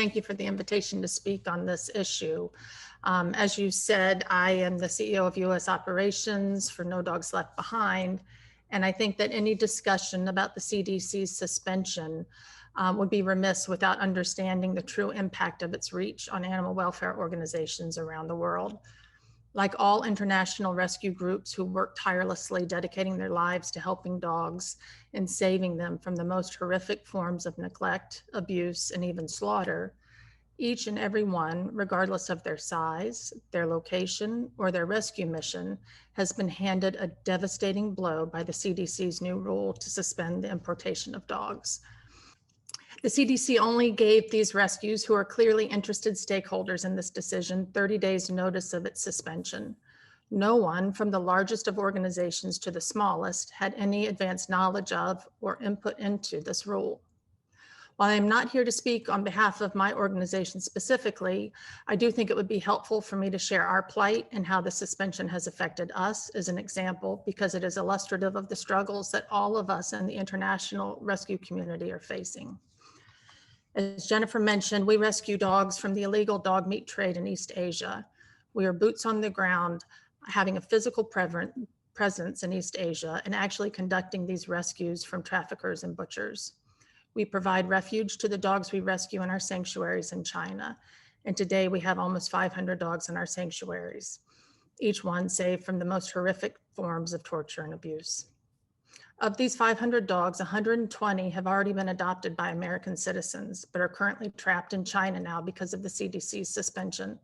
thank you for the invitation to speak on this issue. As you said, I am the CEO of U.S. operations for No Dogs Left Behind, and I think that any discussion about the CDC's suspension would be remiss without understanding the true impact of its reach on animal welfare organizations around the world. Like all international rescue groups who work tirelessly, dedicating their lives to helping dogs and saving them from the most horrific forms of neglect, abuse, and even slaughter, each and every one, regardless of their size, their location, or their rescue mission, has been handed a devastating blow by the CDC's new rule to suspend the importation of dogs. The CDC only gave these rescues, who are clearly interested stakeholders in this decision, 30 days notice of its suspension. No one, from the largest of organizations to the smallest, had any advanced knowledge of or input into this rule. While I'm not here to speak on behalf of my organization specifically, I do think it would be helpful for me to share our plight and how the suspension has affected us as an example, because it is illustrative of the struggles that all of us in the international rescue community are facing. As Jennifer mentioned, we rescue dogs from the illegal dog meat trade in East Asia. We are boots on the ground, having a physical presence in East Asia and actually conducting these rescues from traffickers and butchers. We provide refuge to the dogs we rescue in our sanctuaries in China. And today we have almost 500 dogs in our sanctuaries, each one saved from the most horrific forms of torture and abuse. Of these 500 dogs, 120 have already been adopted by American citizens, but are currently trapped in China now because of the CDC's suspension.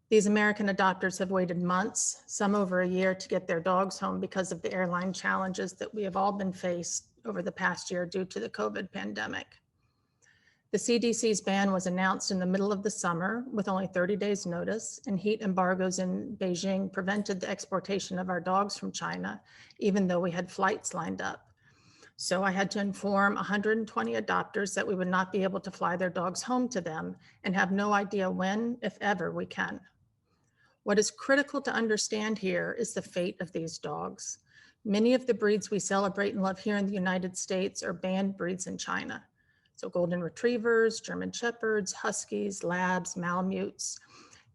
These American adopters have waited months, some over a year, to get their dogs home because of the airline challenges that we have all been faced over the past year due to the COVID pandemic. The CDC's ban was announced in the middle of the summer with only 30 days notice, and heat embargoes in Beijing prevented the exportation of our dogs from China, even though we had flights lined up. So I had to inform 120 adopters that we would not be able to fly their dogs home to them and have no idea when, if ever, we can. What is critical to understand here is the fate of these dogs. Many of the breeds we celebrate and love here in the United States are banned breeds in China. So golden retrievers, German shepherds, huskies, labs, malamutes.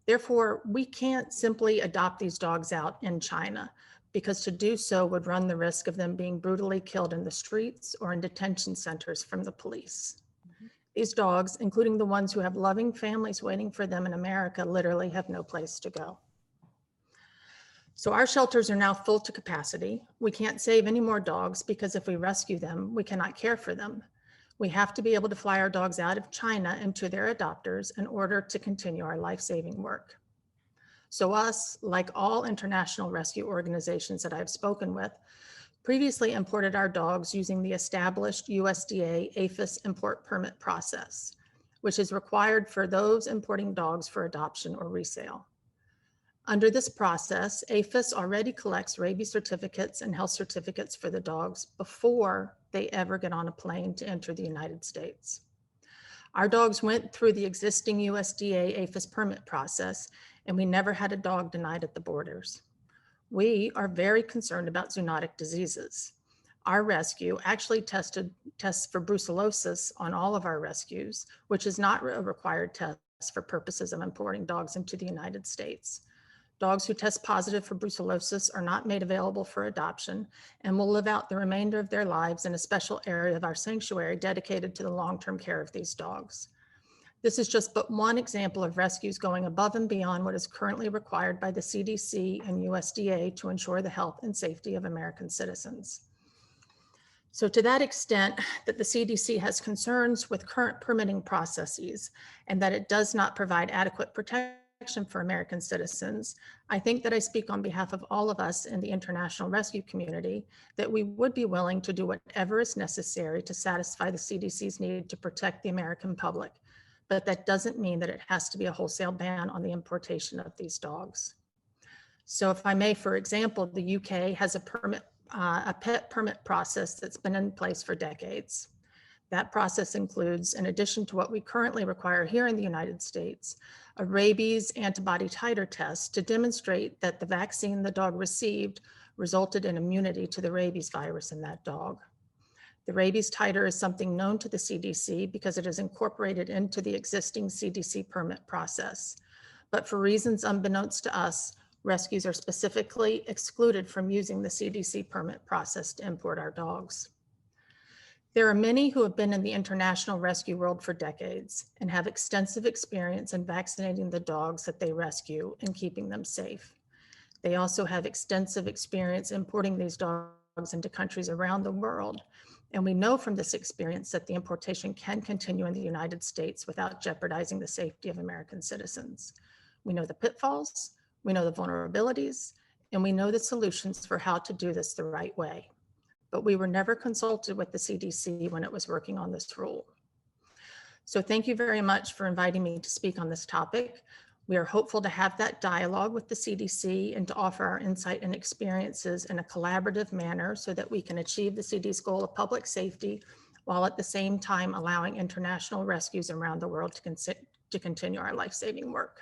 Therefore, we can't simply adopt these dogs out in China, because to do so would run the risk of them being brutally killed in the streets or in detention centers from the police. These dogs, including the ones who have loving families waiting for them in America, literally have no place to go. So our shelters are now full to capacity. We can't save any more dogs because if we rescue them, we cannot care for them. We have to be able to fly our dogs out of China and to their adopters in order to continue our life-saving work. So us, like all international rescue organizations that I've spoken with, previously imported our dogs using the established USDA APHIS import permit process, which is required for those importing dogs for adoption or resale. Under this process, APHIS already collects rabies certificates and health certificates for the dogs before they ever get on a plane to enter the United States. Our dogs went through the existing USDA APHIS permit process, and we never had a dog denied at the borders. We are very concerned about zoonotic diseases. Our rescue actually tests for brucellosis on all of our rescues, which is not a required test for purposes of importing dogs into the United States. Dogs who test positive for brucellosis are not made available for adoption and will live out the remainder of their lives in a special area of our sanctuary dedicated to the long-term care of these dogs. This is just but one example of rescues going above and beyond what is currently required by the CDC and USDA to ensure the health and safety of American citizens. So to that extent that the CDC has concerns with current permitting processes and that it does not provide adequate protection for American citizens, I think that I speak on behalf of all of us in the international rescue community that we would be willing to do whatever is necessary to satisfy the CDC's need to protect the American public. But that doesn't mean that it has to be a wholesale ban on the importation of these dogs. So if I may, for example, the UK has a pet permit process that's been in place for decades. That process includes, in addition to what we currently require here in the United States, a rabies antibody titer test to demonstrate that the vaccine the dog received resulted in immunity to the rabies virus in that dog. The rabies titer is something known to the CDC because it is incorporated into the existing CDC permit process. But for reasons unbeknownst to us, rescues are specifically excluded from using the CDC permit process to import our dogs. There are many who have been in the international rescue world for decades and have extensive experience in vaccinating the dogs that they rescue and keeping them safe. They also have extensive experience importing these dogs into countries around the world. And we know from this experience that the importation can continue in the United States without jeopardizing the safety of American citizens. We know the pitfalls, we know the vulnerabilities, and we know the solutions for how to do this the right way. But we were never consulted with the CDC when it was working on this rule. So thank you very much for inviting me to speak on this topic. We are hopeful to have that dialogue with the CDC and to offer our insight and experiences in a collaborative manner so that we can achieve the CDC's goal of public safety while at the same time allowing international rescues around the world to continue our life-saving work.